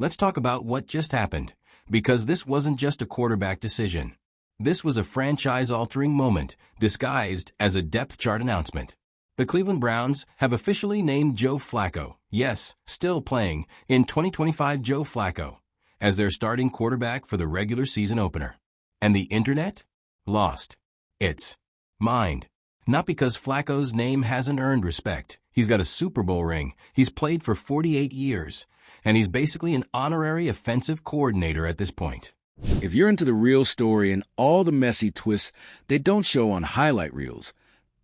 Let's talk about what just happened, because this wasn't just a quarterback decision. This was a franchise-altering moment, disguised as a depth chart announcement. The Cleveland Browns have officially named Joe Flacco, yes, still playing, in 2025 Joe Flacco, as their starting quarterback for the regular season opener. And the internet? Lost its mind. Not because Flacco's name hasn't earned respect. He's got a Super Bowl ring, he's played for 48 years, and he's basically an honorary offensive coordinator at this point. If you're into the real story and all the messy twists they don't show on highlight reels,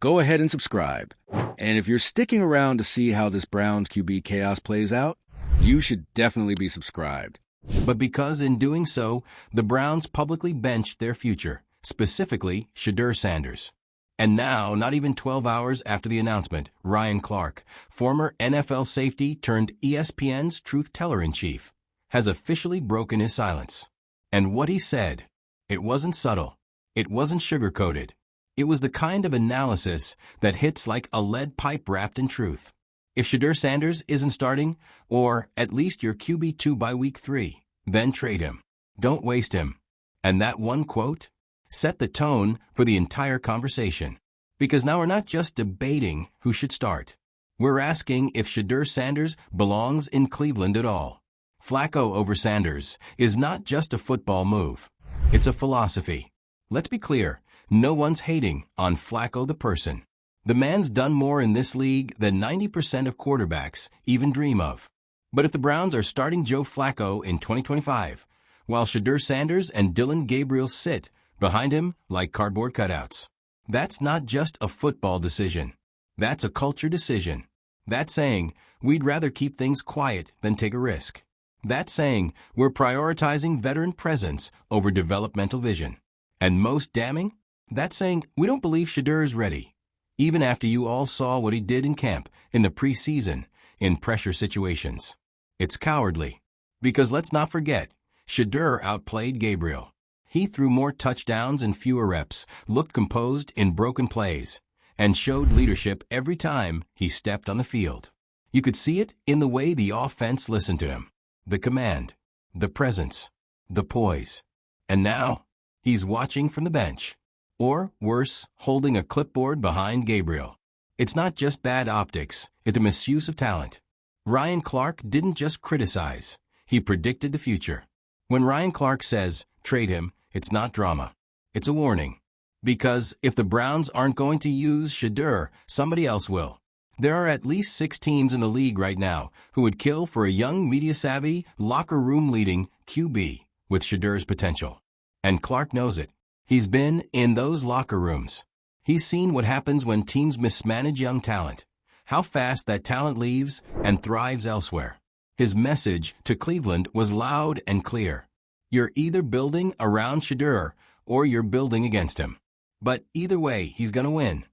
go ahead and subscribe. And if you're sticking around to see how this Browns QB chaos plays out, you should definitely be subscribed. But because in doing so, the Browns publicly benched their future, specifically Shedeur Sanders. And now, not even 12 hours after the announcement, Ryan Clark, former NFL safety turned ESPN's truth teller-in-chief, has officially broken his silence. And what he said, it wasn't subtle. It wasn't sugar-coated. It was the kind of analysis that hits like a lead pipe wrapped in truth. If Shedeur Sanders isn't starting, or at least your QB2 by week 3, then trade him. Don't waste him. And that one quote set the tone for the entire conversation. Because now we're not just debating who should start. We're asking if Shedeur Sanders belongs in Cleveland at all. Flacco over Sanders is not just a football move. It's a philosophy. Let's be clear, no one's hating on Flacco the person. The man's done more in this league than 90% of quarterbacks even dream of. But if the Browns are starting Joe Flacco in 2025, while Shedeur Sanders and Dillon Gabriel sit behind him like cardboard cutouts, that's not just a football decision. That's a culture decision. That's saying we'd rather keep things quiet than take a risk. That's saying we're prioritizing veteran presence over developmental vision. And most damning, that's saying we don't believe Shedeur is ready, even after you all saw what he did in camp, in the preseason, in pressure situations. It's cowardly. Because let's not forget, Shedeur outplayed Gabriel. He threw more touchdowns in fewer reps, looked composed in broken plays, and showed leadership every time he stepped on the field. You could see it in the way the offense listened to him. The command, the presence, the poise. And now, he's watching from the bench. Or, worse, holding a clipboard behind Gabriel. It's not just bad optics, it's a misuse of talent. Ryan Clark didn't just criticize, he predicted the future. When Ryan Clark says, trade him, it's not drama. It's a warning. Because if the Browns aren't going to use Shedeur, somebody else will. There are at least 6 teams in the league right now who would kill for a young, media-savvy, locker-room-leading QB with Shedeur's potential. And Clark knows it. He's been in those locker rooms. He's seen what happens when teams mismanage young talent, how fast that talent leaves and thrives elsewhere. His message to Cleveland was loud and clear. You're either building around Shedeur or you're building against him. But either way, he's going to win.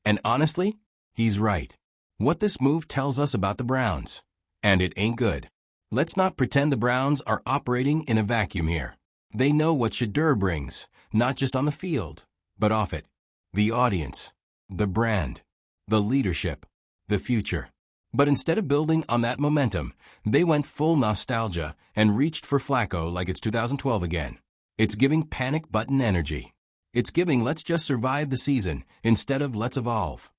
And honestly, he's right. What this move tells us about the Browns, and it ain't good. Let's not pretend the Browns are operating in a vacuum here. They know what Shedeur brings, not just on the field, but off it. The audience, the brand, the leadership, the future. But instead of building on that momentum, they went full nostalgia and reached for Flacco like it's 2012 again. It's giving panic button energy. It's giving let's just survive the season instead of let's evolve.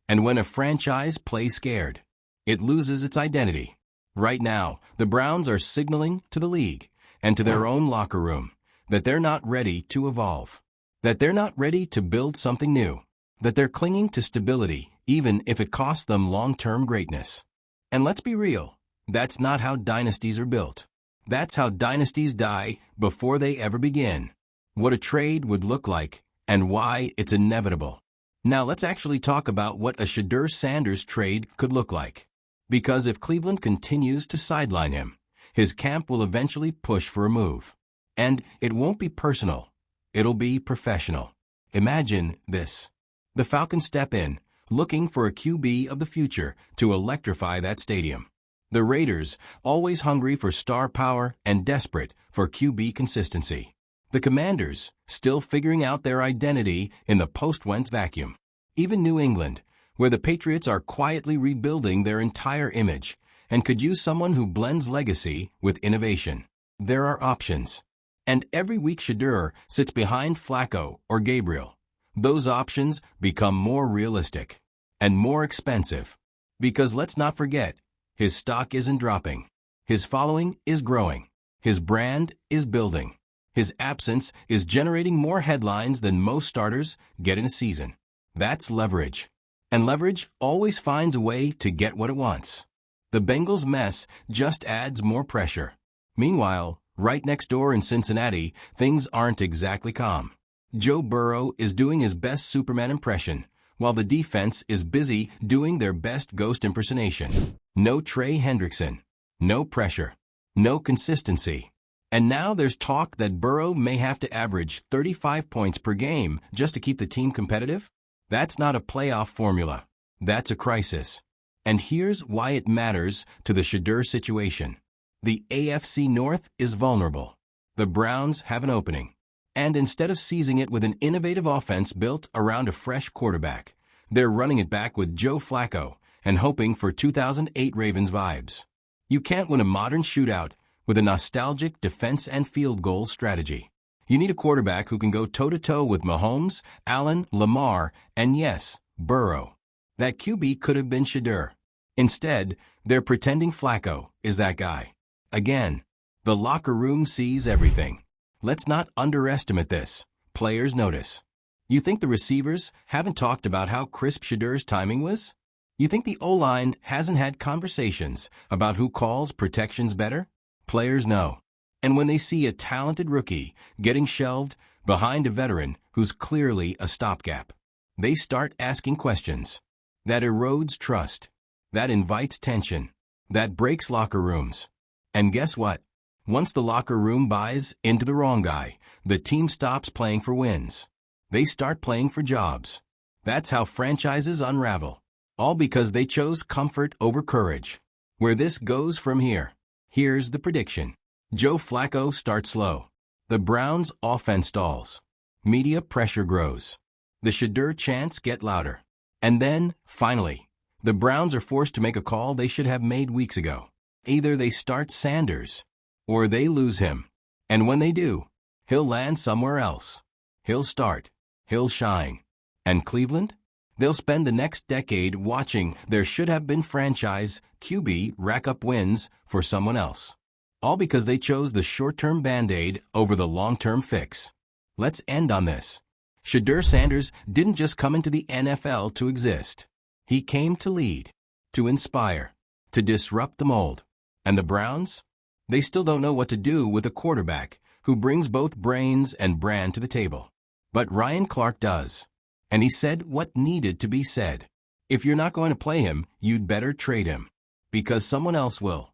And when a franchise plays scared, it loses its identity. Right now, the Browns are signaling to the league and to their own locker room that they're not ready to evolve, that they're not ready to build something new, that they're clinging to stability even if it costs them long-term greatness. And let's be real, that's not how dynasties are built. That's how dynasties die before they ever begin. What a trade would look like and why it's inevitable. Now let's actually talk about what a Shedeur Sanders trade could look like. Because if Cleveland continues to sideline him, his camp will eventually push for a move. And it won't be personal. It'll be professional. Imagine this. The Falcons step in, looking for a QB of the future to electrify that stadium. The Raiders, always hungry for star power and desperate for QB consistency. The Commanders, still figuring out their identity in the post-Wentz vacuum. Even New England, where the Patriots are quietly rebuilding their entire image, and could use someone who blends legacy with innovation. There are options. And every week Shedeur sits behind Flacco or Gabriel. Those options become more realistic and more expensive. Because let's not forget, his stock isn't dropping. His following is growing. His brand is building. His absence is generating more headlines than most starters get in a season. That's leverage. And leverage always finds a way to get what it wants. The Bengals' mess just adds more pressure. Meanwhile, right next door in Cincinnati, things aren't exactly calm. Joe Burrow is doing his best Superman impression, while the defense is busy doing their best ghost impersonation. No Trey Hendrickson. No pressure. No consistency. And now there's talk that Burrow may have to average 35 points per game just to keep the team competitive? That's not a playoff formula. That's a crisis. And here's why it matters to the Shedeur situation. The AFC North is vulnerable. The Browns have an opening. And instead of seizing it with an innovative offense built around a fresh quarterback, they're running it back with Joe Flacco and hoping for 2008 Ravens vibes. You can't win a modern shootout with a nostalgic defense and field goal strategy. You need a quarterback who can go toe-to-toe with Mahomes, Allen, Lamar, and yes, Burrow. That QB could have been Shedeur. Instead, they're pretending Flacco is that guy. Again, the locker room sees everything. Let's not underestimate this. Players notice. You think the receivers haven't talked about how crisp Shedeur's timing was? You think the O-line hasn't had conversations about who calls protections better? Players know. And when they see a talented rookie getting shelved behind a veteran who's clearly a stopgap, they start asking questions. That erodes trust. That invites tension. That breaks locker rooms. And guess what? Once the locker room buys into the wrong guy, the team stops playing for wins. They start playing for jobs. That's how franchises unravel. All because they chose comfort over courage. Where this goes from here. Here's the prediction. Joe Flacco starts slow. The Browns' offense stalls. Media pressure grows. The Shedeur chants get louder. And then, finally, the Browns are forced to make a call they should have made weeks ago. Either they start Sanders, or they lose him. And when they do, he'll land somewhere else. He'll start. He'll shine. And Cleveland? They'll spend the next decade watching their should-have-been franchise QB rack up wins for someone else. All because they chose the short-term Band-Aid over the long-term fix. Let's end on this. Shedeur Sanders didn't just come into the NFL to exist. He came to lead, to inspire, to disrupt the mold. And the Browns? They still don't know what to do with a quarterback who brings both brains and brand to the table. But Ryan Clark does. And he said what needed to be said. If you're not going to play him, you'd better trade him. Because someone else will.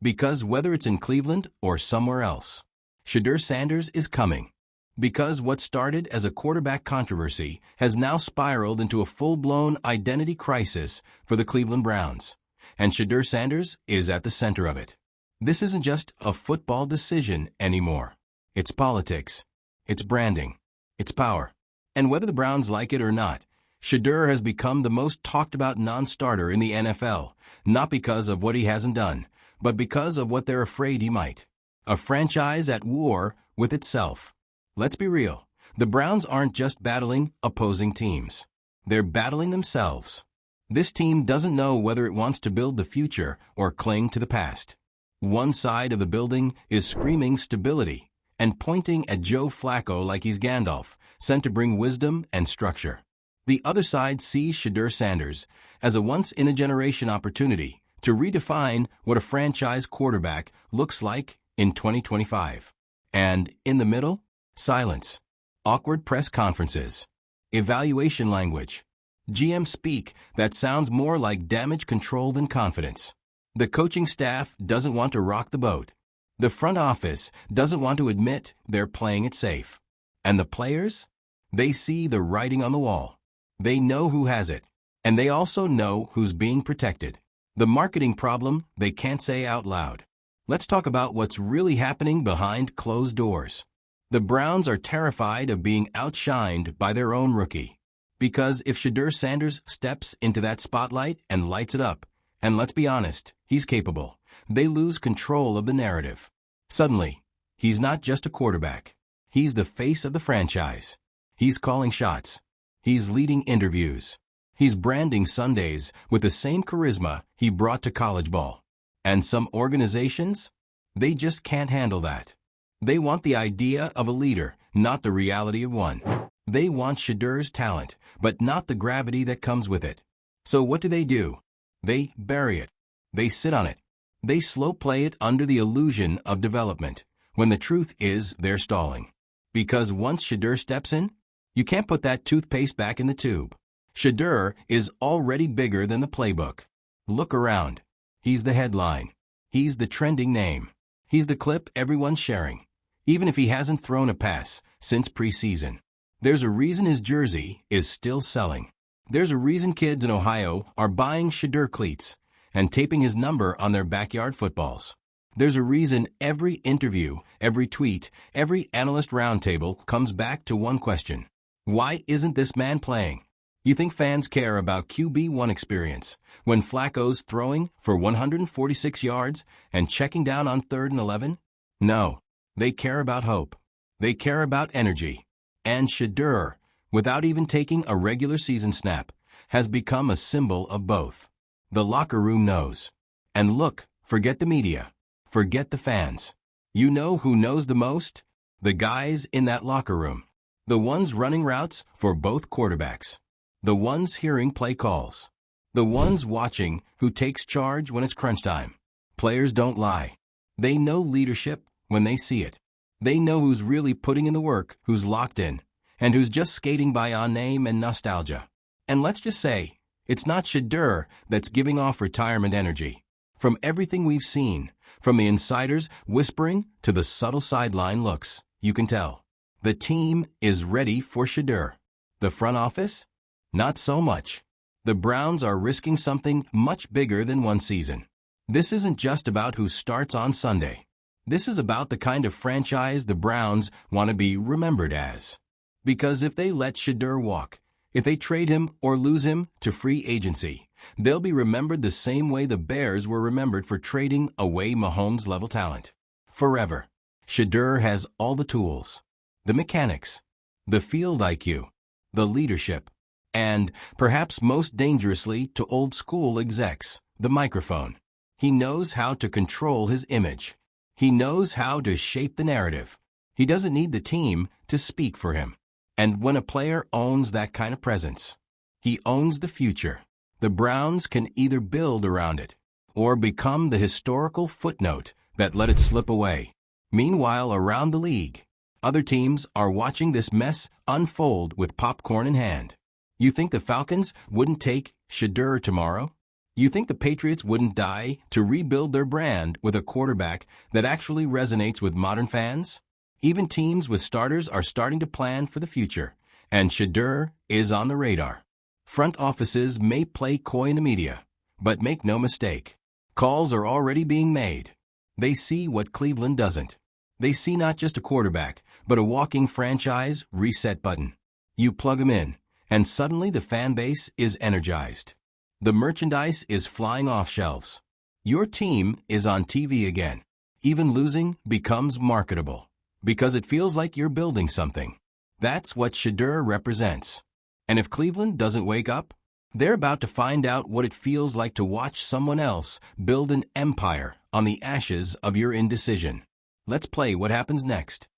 Because whether it's in Cleveland or somewhere else, Shedeur Sanders is coming. Because what started as a quarterback controversy has now spiraled into a full-blown identity crisis for the Cleveland Browns. And Shedeur Sanders is at the center of it. This isn't just a football decision anymore. It's politics. It's branding. It's power. And whether the Browns like it or not, Shedeur has become the most talked-about non-starter in the NFL, not because of what he hasn't done, but because of what they're afraid he might. A franchise at war with itself. Let's be real. The Browns aren't just battling opposing teams. They're battling themselves. This team doesn't know whether it wants to build the future or cling to the past. One side of the building is screaming stability and pointing at Joe Flacco like he's Gandalf, sent to bring wisdom and structure. The other side sees Shedeur Sanders as a once-in-a-generation opportunity to redefine what a franchise quarterback looks like in 2025. And in the middle, silence, awkward press conferences, evaluation language, GM speak that sounds more like damage control than confidence. The coaching staff doesn't want to rock the boat. The front office doesn't want to admit they're playing it safe. And the players? They see the writing on the wall. They know who has it. And they also know who's being protected. The marketing problem they can't say out loud. Let's talk about what's really happening behind closed doors. The Browns are terrified of being outshined by their own rookie. Because if Shedeur Sanders steps into that spotlight and lights it up, And let's be honest, he's capable. They lose control of the narrative. Suddenly, he's not just a quarterback. He's the face of the franchise. He's calling shots. He's leading interviews. He's branding Sundays with the same charisma he brought to college ball. And some organizations? They just can't handle that. They want the idea of a leader, not the reality of one. They want Shedur's talent, but not the gravity that comes with it. So what do? They bury it. They sit on it. They slow play it under the illusion of development, when the truth is they're stalling. Because once Shedur steps in, you can't put that toothpaste back in the tube. Shedur is already bigger than the playbook. Look around. He's the headline. He's the trending name. He's the clip everyone's sharing, even if he hasn't thrown a pass since preseason. There's a reason his jersey is still selling. There's a reason kids in Ohio are buying Shedur cleats and taping his number on their backyard footballs. There's a reason every interview, every tweet, every analyst roundtable comes back to one question. Why isn't this man playing? You think fans care about QB1 experience when Flacco's throwing for 146 yards and checking down on 3rd and 11? No. They care about hope. They care about energy. And Shedur, without even taking a regular season snap, has become a symbol of both. The locker room knows. And look, forget the media. Forget the fans. You know who knows the most? The guys in that locker room. The ones running routes for both quarterbacks. The ones hearing play calls. The ones watching who takes charge when it's crunch time. Players don't lie. They know leadership when they see it. They know who's really putting in the work, who's locked in, and who's just skating by on name and nostalgia. And let's just say, it's not Shedur that's giving off retirement energy. From everything we've seen, from the insiders whispering to the subtle sideline looks, you can tell. The team is ready for Shedur. The front office? Not so much. The Browns are risking something much bigger than one season. This isn't just about who starts on Sunday. This is about the kind of franchise the Browns want to be remembered as. Because if they let Shedur walk, if they trade him or lose him to free agency, they'll be remembered the same way the Bears were remembered for trading away Mahomes-level talent. Forever. Shedur has all the tools, the mechanics, the field IQ, the leadership, and, perhaps most dangerously to old-school execs, the microphone. He knows how to control his image. He knows how to shape the narrative. He doesn't need the team to speak for him. And when a player owns that kind of presence, he owns the future. The Browns can either build around it or become the historical footnote that let it slip away. Meanwhile, around the league, other teams are watching this mess unfold with popcorn in hand. You think the Falcons wouldn't take Shedur tomorrow? You think the Patriots wouldn't die to rebuild their brand with a quarterback that actually resonates with modern fans? Even teams with starters are starting to plan for the future, and Shedur is on the radar. Front offices may play coy in the media, but make no mistake, calls are already being made. They see what Cleveland doesn't. They see not just a quarterback, but a walking franchise reset button. You plug him in, and suddenly the fan base is energized. The merchandise is flying off shelves. Your team is on TV again. Even losing becomes marketable, because it feels like you're building something. That's what Shedur represents. And if Cleveland doesn't wake up, they're about to find out what it feels like to watch someone else build an empire on the ashes of your indecision. Let's play what happens next.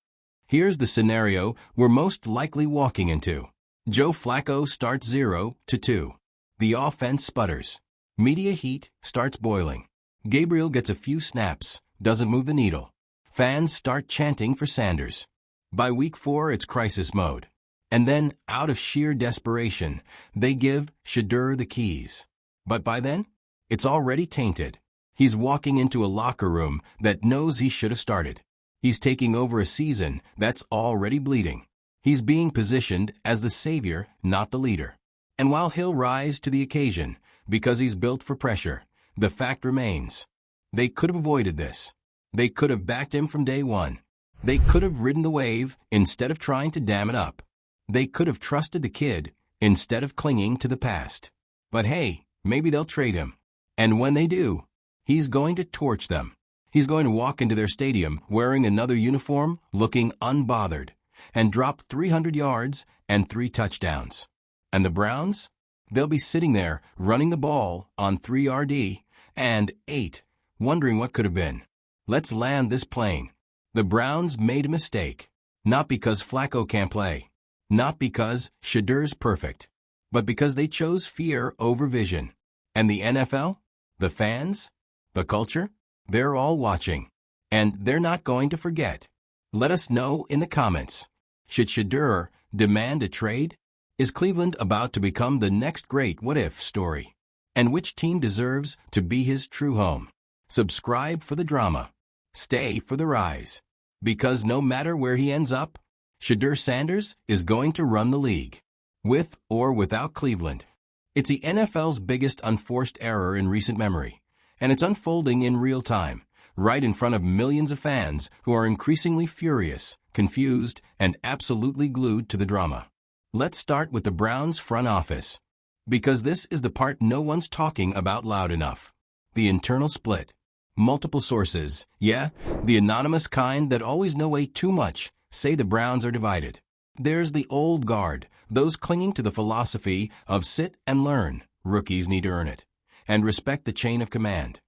Here's the scenario we're most likely walking into. Joe Flacco starts 0-2. The offense sputters. Media heat starts boiling. Gabriel gets a few snaps, doesn't move the needle. Fans start chanting for Sanders. By week 4, it's crisis mode. And then, out of sheer desperation, they give Shedur the keys. But by then, it's already tainted. He's walking into a locker room that knows he should have started. He's taking over a season that's already bleeding. He's being positioned as the savior, not the leader. And while he'll rise to the occasion, because he's built for pressure, the fact remains. They could have avoided this. They could have backed him from day one. They could have ridden the wave instead of trying to dam it up. They could have trusted the kid instead of clinging to the past. But hey, maybe they'll trade him. And when they do, he's going to torch them. He's going to walk into their stadium wearing another uniform, looking unbothered, and drop 300 yards and 3 touchdowns. And the Browns? They'll be sitting there running the ball on 3 RD and 8, wondering what could have been. Let's land this plane. The Browns made a mistake. Not because Flacco can't play. Not because Shedur's perfect. But because they chose fear over vision. And the NFL? The fans? The culture? They're all watching. And they're not going to forget. Let us know in the comments. Should Shedur demand a trade? Is Cleveland about to become the next great what-if story? And which team deserves to be his true home? Subscribe for the drama. Stay for the rise. Because no matter where he ends up, Shedur Sanders is going to run the league. With or without Cleveland. It's the NFL's biggest unforced error in recent memory. And it's unfolding in real time, right in front of millions of fans who are increasingly furious, confused, and absolutely glued to the drama. Let's start with the Browns' front office. Because this is the part no one's talking about loud enough. The internal split. Multiple sources, yeah, the anonymous kind that always know way too much, say the Browns are divided. There's the old guard, those clinging to the philosophy of sit and learn, rookies need to earn it, and respect the chain of command.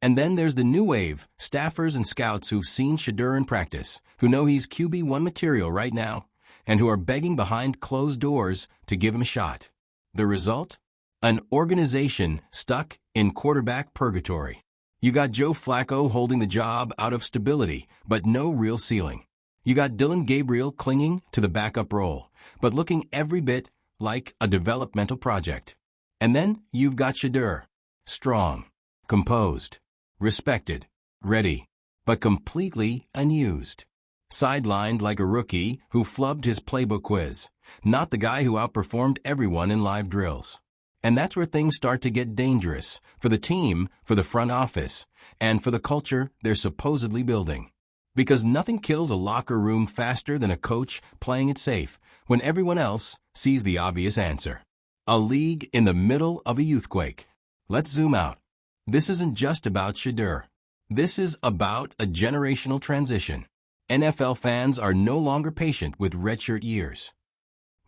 And then there's the new wave, staffers and scouts who've seen Shedur in practice, who know he's QB1 material right now, and who are begging behind closed doors to give him a shot. The result? An organization stuck in quarterback purgatory. You got Joe Flacco holding the job out of stability, but no real ceiling. You got Dylan Gabriel clinging to the backup role, but looking every bit like a developmental project. And then you've got Shedur. Strong, composed, respected, ready, but completely unused. Sidelined like a rookie who flubbed his playbook quiz, not the guy who outperformed everyone in live drills. And that's where things start to get dangerous for the team, for the front office, and for the culture they're supposedly building. Because nothing kills a locker room faster than a coach playing it safe when everyone else sees the obvious answer. A league in the middle of a youthquake. Let's zoom out. This isn't just about Shedur. This is about a generational transition. NFL fans are no longer patient with redshirt years.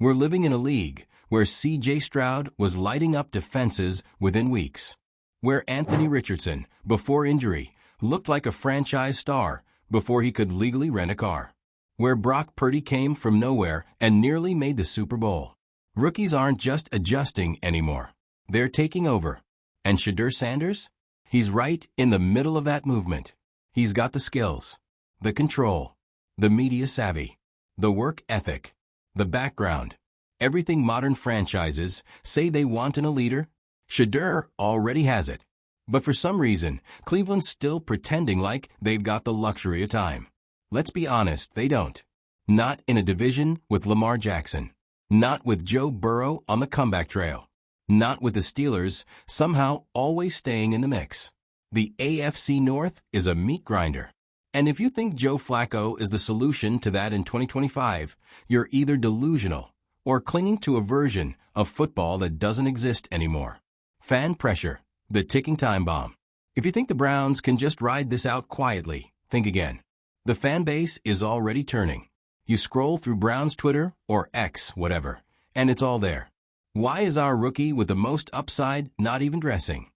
We're living in a league where C.J. Stroud was lighting up defenses within weeks. Where Anthony Richardson, before injury, looked like a franchise star before he could legally rent a car. Where Brock Purdy came from nowhere and nearly made the Super Bowl. Rookies aren't just adjusting anymore. They're taking over. And Shedur Sanders? He's right in the middle of that movement. He's got the skills, the control, the media savvy, the work ethic, the background. Everything modern franchises say they want in a leader, Shedur already has it. But for some reason, Cleveland's still pretending like they've got the luxury of time. Let's be honest, they don't. Not in a division with Lamar Jackson. Not with Joe Burrow on the comeback trail. Not with the Steelers somehow always staying in the mix. The AFC North is a meat grinder. And if you think Joe Flacco is the solution to that in 2025, you're either delusional or clinging to a version of football that doesn't exist anymore. Fan pressure, the ticking time bomb. If you think the Browns can just ride this out quietly, think again. The fan base is already turning. You scroll through Browns Twitter or X, whatever, and it's all there. Why is our rookie with the most upside not even dressing?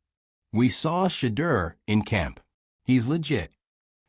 We saw Shedur in camp. He's legit.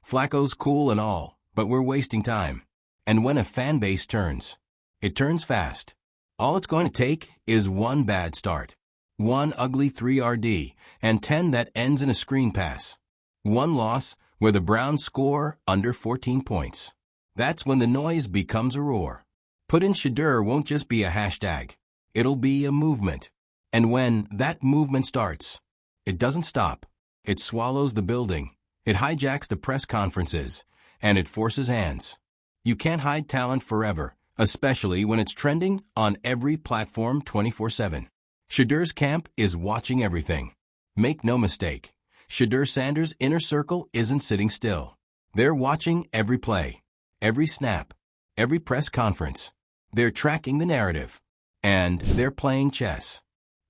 Flacco's cool and all, but we're wasting time. And when a fan base turns, it turns fast. All it's going to take is one bad start. One ugly 3 RD, and 10 that ends in a screen pass. One loss where the Browns score under 14 points. That's when the noise becomes a roar. Put in Shedur won't just be a hashtag. It'll be a movement. And when that movement starts, it doesn't stop. It swallows the building. It hijacks the press conferences. And it forces hands. You can't hide talent forever, especially when it's trending on every platform 24/7. Shedur's camp is watching everything. Make no mistake, Shedur Sanders' inner circle isn't sitting still. They're watching every play, every snap, every press conference. They're tracking the narrative. And they're playing chess.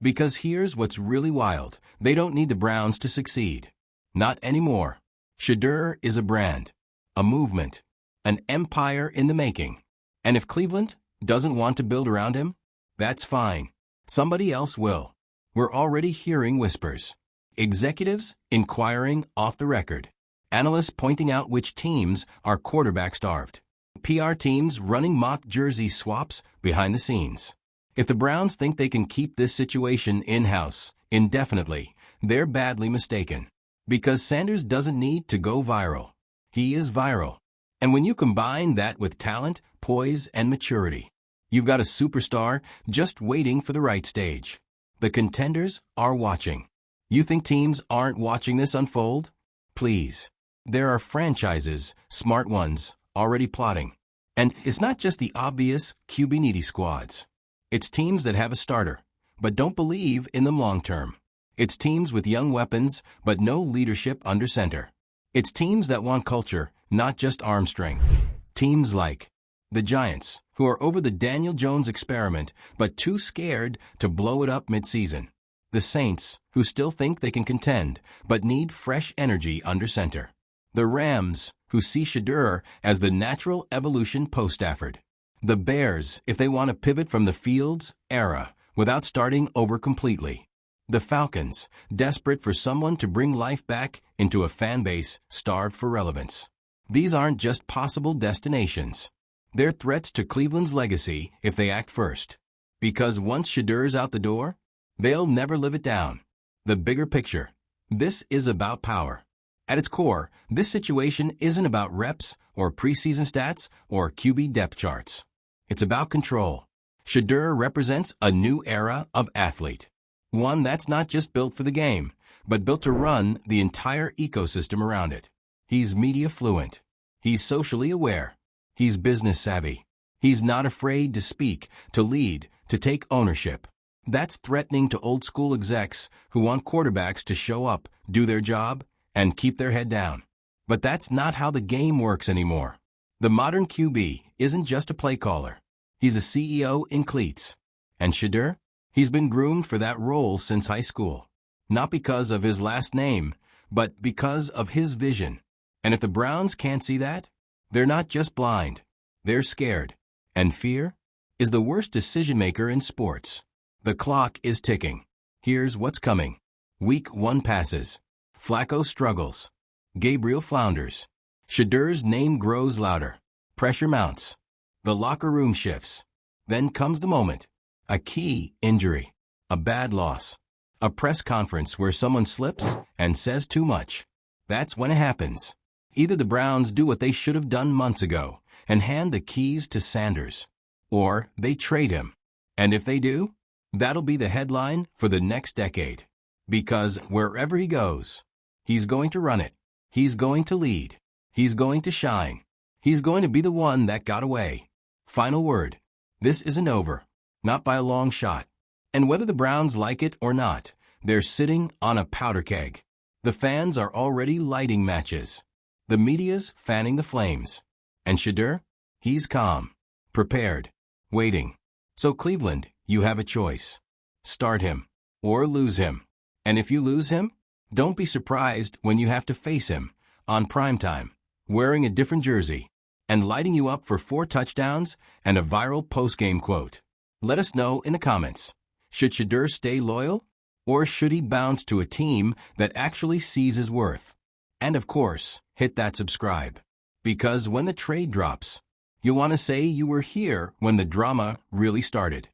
Because here's what's really wild. They don't need the Browns to succeed. Not anymore. Shedeur is a brand, a movement, an empire in the making. And if Cleveland doesn't want to build around him, that's fine. Somebody else will. We're already hearing whispers. Executives inquiring off the record. Analysts pointing out which teams are quarterback-starved. PR teams running mock jersey swaps behind the scenes. If the Browns think they can keep this situation in-house indefinitely, they're badly mistaken. Because Sanders doesn't need to go viral. He is viral. And when you combine that with talent, poise, and maturity, you've got a superstar just waiting for the right stage. The contenders are watching. You think teams aren't watching this unfold? Please. There are franchises, smart ones, already plotting. And it's not just the obvious QB-needy squads. It's teams that have a starter, but don't believe in them long-term. It's teams with young weapons, but no leadership under center. It's teams that want culture, not just arm strength. Teams like the Giants, who are over the Daniel Jones experiment, but too scared to blow it up midseason. The Saints, who still think they can contend, but need fresh energy under center. The Rams, who see Shedeur as the natural evolution post-Stafford. The Bears, if they want to pivot from the Fields era without starting over completely. The Falcons, desperate for someone to bring life back into a fan base starved for relevance. These aren't just possible destinations. They're threats to Cleveland's legacy if they act first. Because once Shedeur's out the door, they'll never live it down. The bigger picture. This is about power. At its core, this situation isn't about reps or preseason stats or QB depth charts. It's about control. Shedeur represents a new era of athlete. One that's not just built for the game, but built to run the entire ecosystem around it. He's media fluent. He's socially aware. He's business savvy. He's not afraid to speak, to lead, to take ownership. That's threatening to old school execs who want quarterbacks to show up, do their job, and keep their head down. But that's not how the game works anymore. The modern QB isn't just a play caller. He's a CEO in cleats. And Shedeur? He's been groomed for that role since high school. Not because of his last name, but because of his vision. And if the Browns can't see that, they're not just blind. They're scared. And fear is the worst decision maker in sports. The clock is ticking. Here's what's coming. Week 1 passes. Flacco struggles. Gabriel flounders. Shedeur's name grows louder. Pressure mounts. The locker room shifts. Then comes the moment. A key injury. A bad loss. A press conference where someone slips and says too much. That's when it happens. Either the Browns do what they should have done months ago and hand the keys to Sanders, or they trade him. And if they do, that'll be the headline for the next decade. Because wherever he goes, he's going to run it. He's going to lead. He's going to shine. He's going to be the one that got away. Final word. This isn't over. Not by a long shot. And whether the Browns like it or not, they're sitting on a powder keg. The fans are already lighting matches. The media's fanning the flames. And Shedeur? He's calm, prepared, waiting. So Cleveland, you have a choice. Start him, or lose him. And if you lose him, don't be surprised when you have to face him, on primetime, wearing a different jersey, and lighting you up for 4 touchdowns and a viral post-game quote. Let us know in the comments. Should Shedeur stay loyal? Or should he bounce to a team that actually sees his worth? And of course, hit that subscribe. Because when the trade drops, you'll want to say you were here when the drama really started.